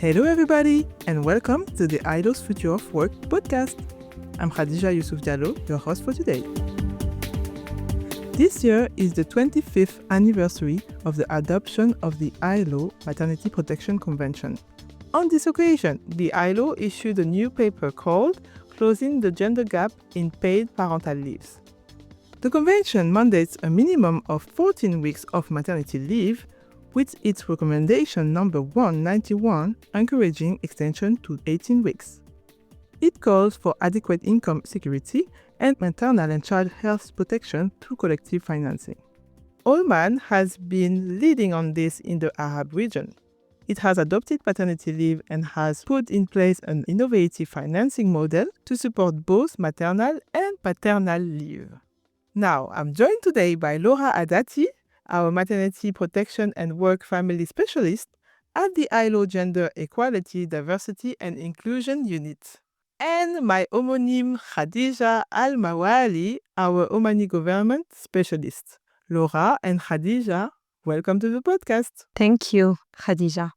Hello everybody, and welcome to the ILO's Future of Work podcast. I'm Khadija Diallo, your host for today. This year is the 25th anniversary of the adoption of the ILO Maternity Protection Convention. On this occasion, the ILO issued a new paper called Closing the Gender Gap in Paid Parental Leaves. The convention mandates a minimum of 14 weeks of maternity leave, with its recommendation number 191 encouraging extension to 18 weeks. It calls for adequate income security and maternal and child health protection through collective financing. Oman has been leading on this in the Arab region. It has adopted paternity leave and has put in place an innovative financing model to support both maternal and paternal leave. Now, I'm joined today by Laura Addati, our maternity protection and work family specialist at the ILO Gender Equality, Diversity and Inclusion Unit, and my homonym Khadija Al Mawali, our Omani government specialist. Laura and Khadija, welcome to the podcast. Thank you, Khadija.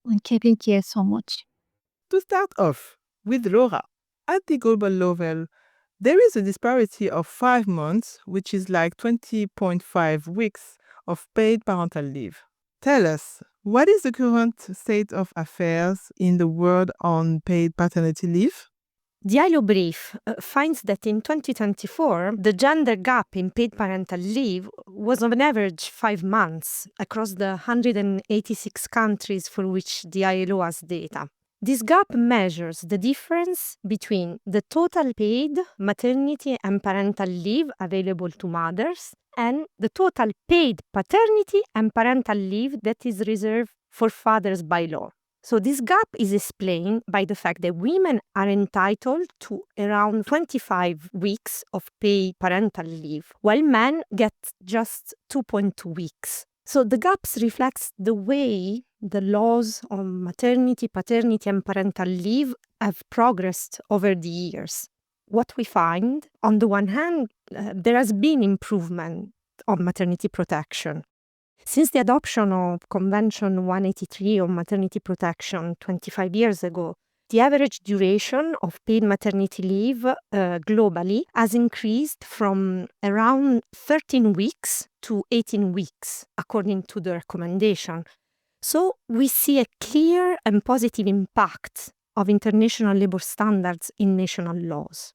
Thank you so much. To start off with Laura, at the global level, there is a disparity of 5 months, which is like 20.5 weeks of paid parental leave. Tell us, what is the current state of affairs in the world on paid paternity leave? The ILO brief finds that in 2024, the gender gap in paid parental leave was on average 5 months across the 186 countries for which the ILO has data. This gap measures the difference between the total paid maternity and parental leave available to mothers and the total paid paternity and parental leave that is reserved for fathers by law. So this gap is explained by the fact that women are entitled to around 25 weeks of paid parental leave, while men get just 2.2 weeks. So the gaps reflects the way the laws on maternity, paternity, and parental leave have progressed over the years. What we find, on the one hand, there has been improvement on maternity protection. Since the adoption of Convention 183 on maternity protection 25 years ago, the average duration of paid maternity leave globally has increased from around 13 weeks to 18 weeks, according to the recommendation. So we see a clear and positive impact of international labor standards in national laws.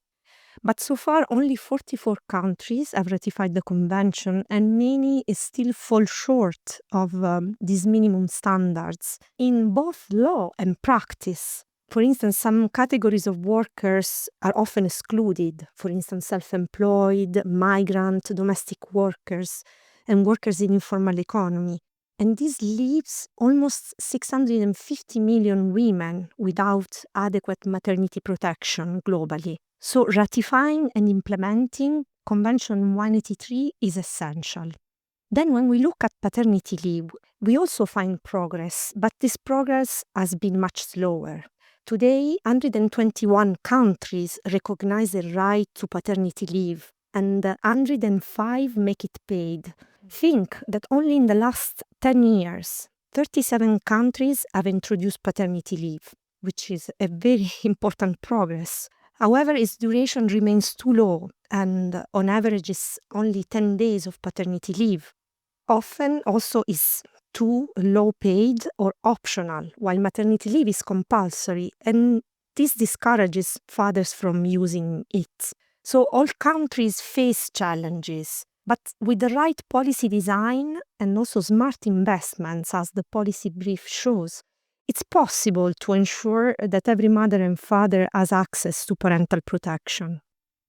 But so far, only 44 countries have ratified the convention, and many still fall short of these minimum standards in both law and practice. For instance, some categories of workers are often excluded, for instance, self-employed, migrant, domestic workers, and workers in informal economy. And this leaves almost 650 million women without adequate maternity protection globally. So ratifying and implementing Convention 183 is essential. Then when we look at paternity leave, we also find progress, but this progress has been much slower. Today, 121 countries recognize the right to paternity leave, and 105 make it paid. Think that only in the last 10 years, 37 countries have introduced paternity leave, which is a very important progress. However, its duration remains too low, and on average is only 10 days of paternity leave. Often also is too low paid or optional, while maternity leave is compulsory, and this discourages fathers from using it. So all countries face challenges, but with the right policy design and also smart investments, as the policy brief shows, it's possible to ensure that every mother and father has access to parental protection.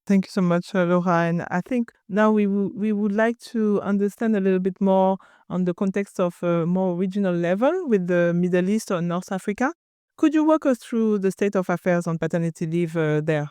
Thank you so much, Laura. And I think now we would like to understand a little bit more on the context of a more regional level with the Middle East or North Africa. Could you walk us through the state of affairs on paternity leave there?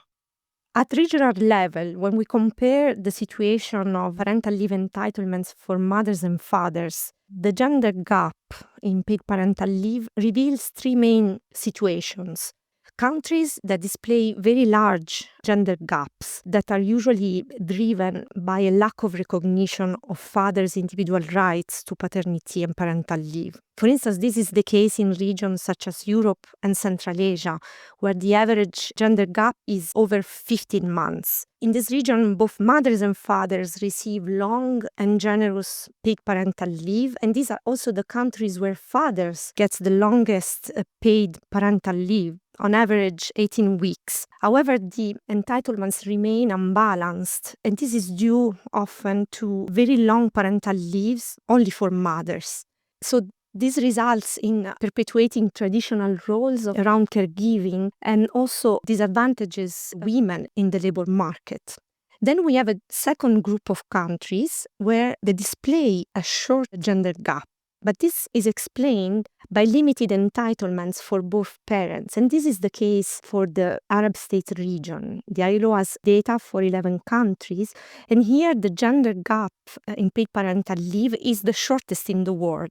At regional level, when we compare the situation of parental leave entitlements for mothers and fathers, the gender gap in paid parental leave reveals 3 main situations. countries that display very large gender gaps that are usually driven by a lack of recognition of fathers' individual rights to paternity and parental leave. For instance, this is the case in regions such as Europe and Central Asia, where the average gender gap is over 15 months. In this region, both mothers and fathers receive long and generous paid parental leave, and these are also the countries where fathers get the longest paid parental leave, on average 18 weeks. However, the entitlements remain unbalanced, and this is due often to very long parental leaves only for mothers. So this results in perpetuating traditional roles around caregiving and also disadvantages women in the labor market. Then we have a second group of countries where they display a short gender gap. But this is explained by limited entitlements for both parents. And this is the case for the Arab States region. The ILO has data for 11 countries. And here the gender gap in paid parental leave is the shortest in the world,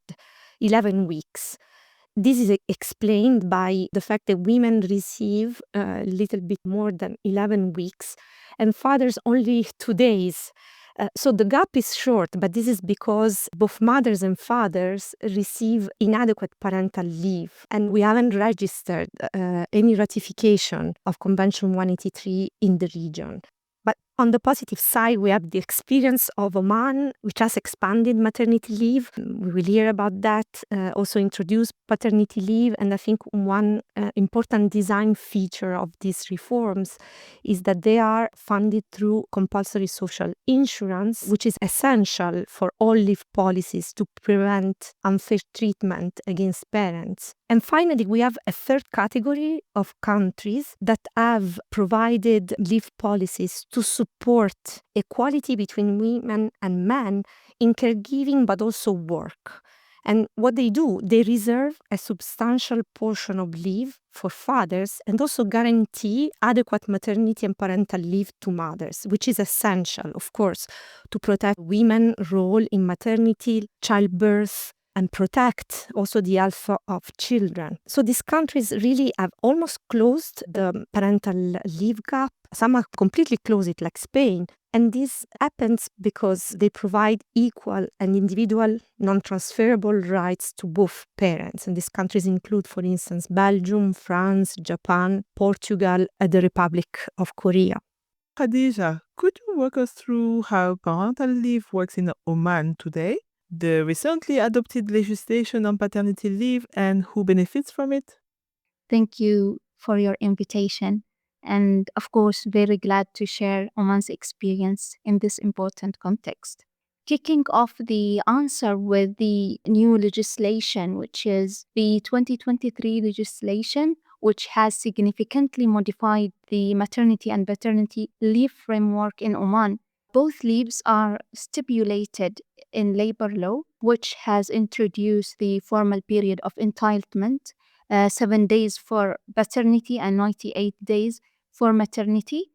11 weeks. This is explained by the fact that women receive a little bit more than 11 weeks and fathers only 2 days. So the gap is short, but this is because both mothers and fathers receive inadequate parental leave. And we haven't registered any ratification of Convention 183 in the region. But on the positive side, we have the experience of Oman, which has expanded maternity leave. We will hear about that, also introduced paternity leave. And I think one important design feature of these reforms is that they are funded through compulsory social insurance, which is essential for all leave policies to prevent unfair treatment against parents. And finally, we have a third category of countries that have provided leave policies to support equality between women and men in caregiving, but also work. And what they do, they reserve a substantial portion of leave for fathers and also guarantee adequate maternity and parental leave to mothers, which is essential, of course, to protect women's role in maternity, childbirth, and protect also the health of children. So these countries really have almost closed the parental leave gap. Some have completely closed it, like Spain. And this happens because they provide equal and individual non-transferable rights to both parents. And these countries include, for instance, Belgium, France, Japan, Portugal, and the Republic of Korea. Khadija, could you walk us through how parental leave works in Oman today? The recently adopted legislation on paternity leave and who benefits from it? Thank you for your invitation. And of course, very glad to share Oman's experience in this important context. Kicking off the answer with the new legislation, which is the 2023 legislation, which has significantly modified the maternity and paternity leave framework in Oman. Both leaves are stipulated in labor law, which has introduced the formal period of entitlement, 7 days for paternity and 98 days for maternity.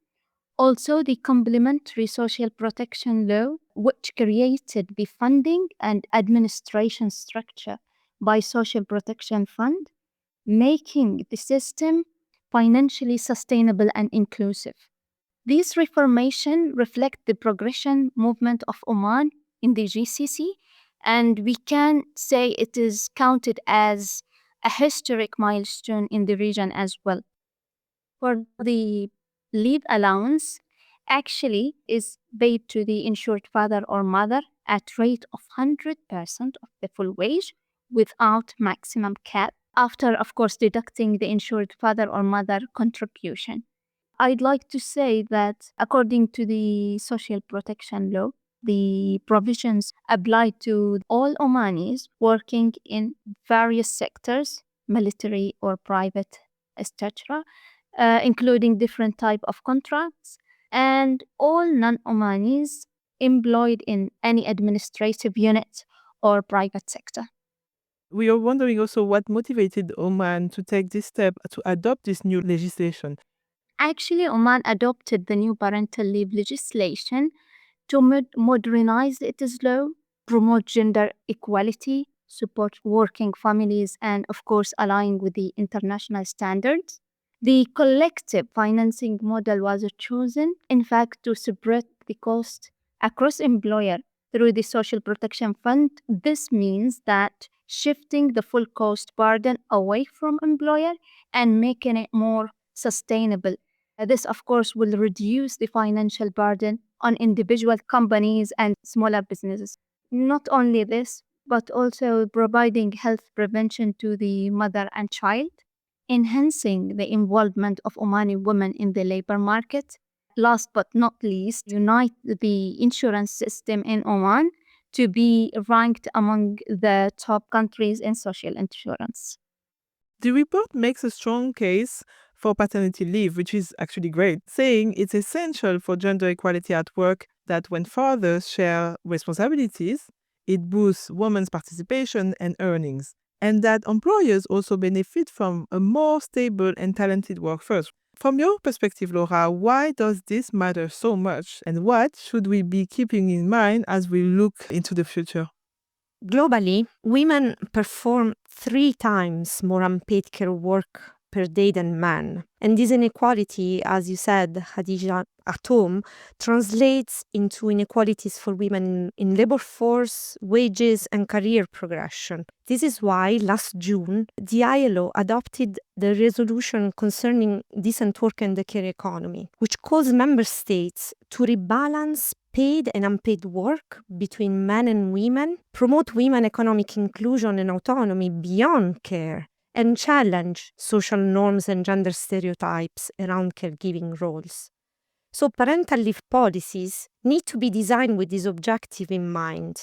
Also, the complementary social protection law, which created the funding and administration structure by Social Protection Fund, making the system financially sustainable and inclusive. These reformations reflect the progression movement of Oman in the GCC, and we can say it is counted as a historic milestone in the region as well. For the leave allowance, actually is paid to the insured father or mother at rate of 100% of the full wage without maximum cap, after, of course, deducting the insured father or mother contribution. I'd like to say that according to the social protection law, the provisions apply to all Omanis working in various sectors, military or private, etc., including different type of contracts, and all non-Omanis employed in any administrative unit or private sector. We are wondering also what motivated Oman to take this step to adopt this new legislation. Actually, Oman adopted the new parental leave legislation to modernize its law, promote gender equality, support working families, and of course, align with the international standards. The collective financing model was chosen, in fact, to spread the cost across employer through the Social Protection Fund. This means that shifting the full cost burden away from employer and making it more sustainable. This, of course, will reduce the financial burden on individual companies and smaller businesses. Not only this, but also providing health prevention to the mother and child, enhancing the involvement of Omani women in the labor market. Last but not least, unite the insurance system in Oman to be ranked among the top countries in social insurance. The report makes a strong case for paternity leave, which is actually great, saying it's essential for gender equality at work that when fathers share responsibilities, it boosts women's participation and earnings, and that employers also benefit from a more stable and talented workforce. From your perspective, Laura, why does this matter so much, and what should we be keeping in mind as we look into the future? Globally, women perform 3 times more unpaid care work per day than men. And this inequality, as you said, Khadija, at home, translates into inequalities for women in labor force, wages, and career progression. This is why last June, the ILO adopted the resolution concerning decent work and the care economy, which calls member states to rebalance paid and unpaid work between men and women, promote women economic inclusion and autonomy beyond care, and challenge social norms and gender stereotypes around caregiving roles. So parental leave policies need to be designed with this objective in mind.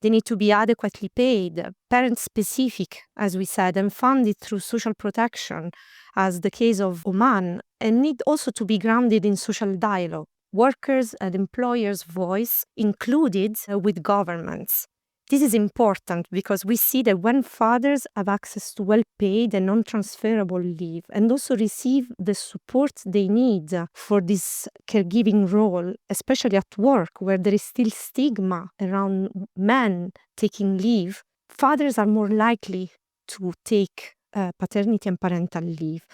They need to be adequately paid, parent-specific, as we said, and funded through social protection, as the case of Oman, and need also to be grounded in social dialogue, workers' and employers' voice included with governments. This is important because we see that when fathers have access to well-paid and non-transferable leave and also receive the support they need for this caregiving role, especially at work where there is still stigma around men taking leave, fathers are more likely to take paternity and parental leave.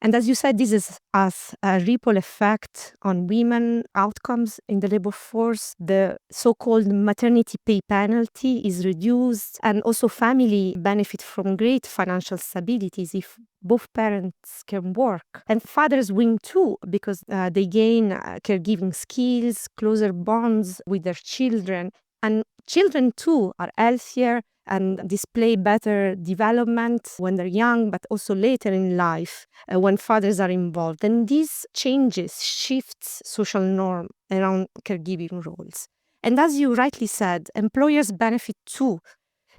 And as you said, this has a ripple effect on women outcomes in the labor force. The so-called maternity pay penalty is reduced, and also family benefit from great financial stabilities if both parents can work. And fathers win too, because they gain caregiving skills, closer bonds with their children. And children too are healthier and display better development when they're young, but also later in life when fathers are involved. And these changes shifts social norm around caregiving roles. And as you rightly said, employers benefit too,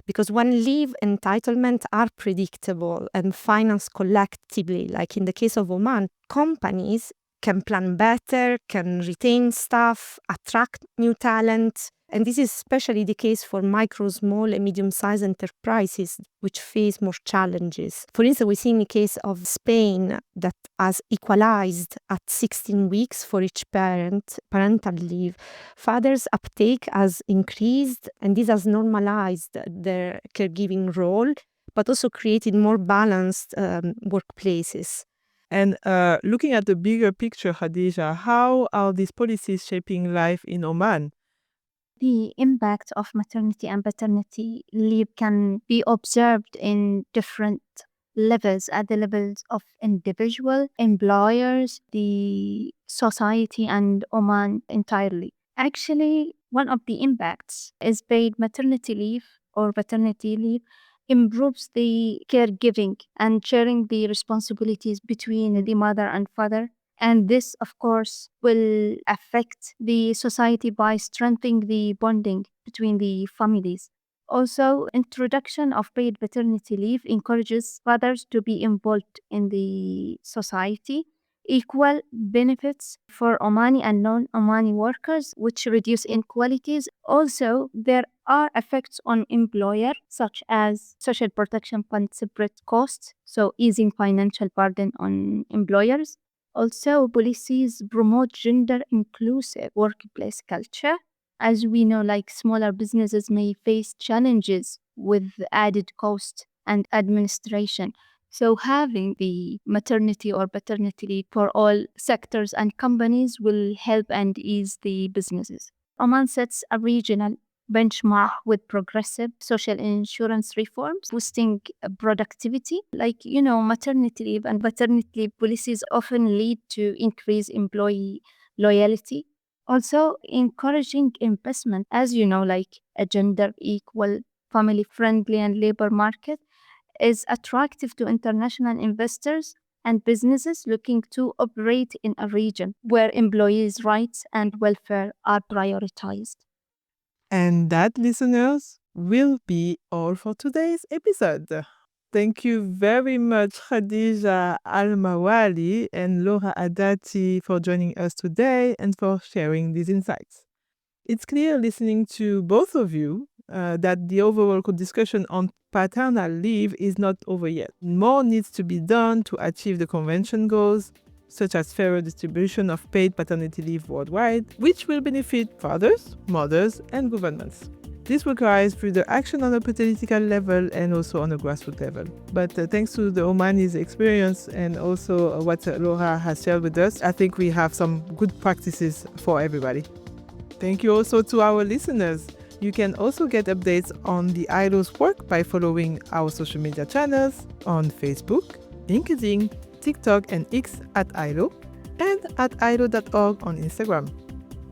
because when leave entitlements are predictable and financed collectively, like in the case of Oman, companies can plan better, can retain staff, attract new talent. And this is especially the case for micro, small, and medium-sized enterprises, which face more challenges. For instance, we see in the case of Spain that has equalized at 16 weeks for each parent, parental leave. Fathers' uptake has increased, and this has normalized their caregiving role, but also created more balanced workplaces. And looking at the bigger picture, Khadija, how are these policies shaping life in Oman? The impact of maternity and paternity leave can be observed in different levels, at the levels of individual, employers, the society, and Oman entirely. Actually, one of the impacts is paid maternity leave or paternity leave improves the caregiving and sharing the responsibilities between the mother and father. And this, of course, will affect the society by strengthening the bonding between the families. Also, introduction of paid paternity leave encourages fathers to be involved in the society. Equal benefits for Omani and non-Omani workers, which reduce inequalities. Also, there are effects on employer, such as social protection fund separate costs, so easing financial burden on employers. Also, policies promote gender inclusive workplace culture. As we know, like smaller businesses may face challenges with added cost and administration. So having the maternity or paternity leave for all sectors and companies will help and ease the businesses. Oman sets a regional benchmark with progressive social insurance reforms, boosting productivity. Maternity leave and paternity leave policies often lead to increased employee loyalty. Also, encouraging investment, as a gender equal, family friendly, and labor market is attractive to international investors and businesses looking to operate in a region where employees' rights and welfare are prioritized. And that, listeners, will be all for today's episode. Thank you very much, Khadija Al Mawali and Laura Addati, for joining us today and for sharing these insights. It's clear listening to both of you that the overall discussion on paternal leave is not over yet. More needs to be done to achieve the convention goals, such as fairer distribution of paid paternity leave worldwide, which will benefit fathers, mothers, and governments. This requires further action on a political level and also on a grassroots level. But thanks to the Omani's experience and also what Laura has shared with us, I think we have some good practices for everybody. Thank you also to our listeners. You can also get updates on the ILO's work by following our social media channels on Facebook, LinkedIn, TikTok, and X at ILO, and at ILO.org on Instagram.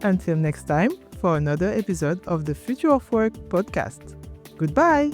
Until next time, for another episode of the Future of Work podcast. Goodbye!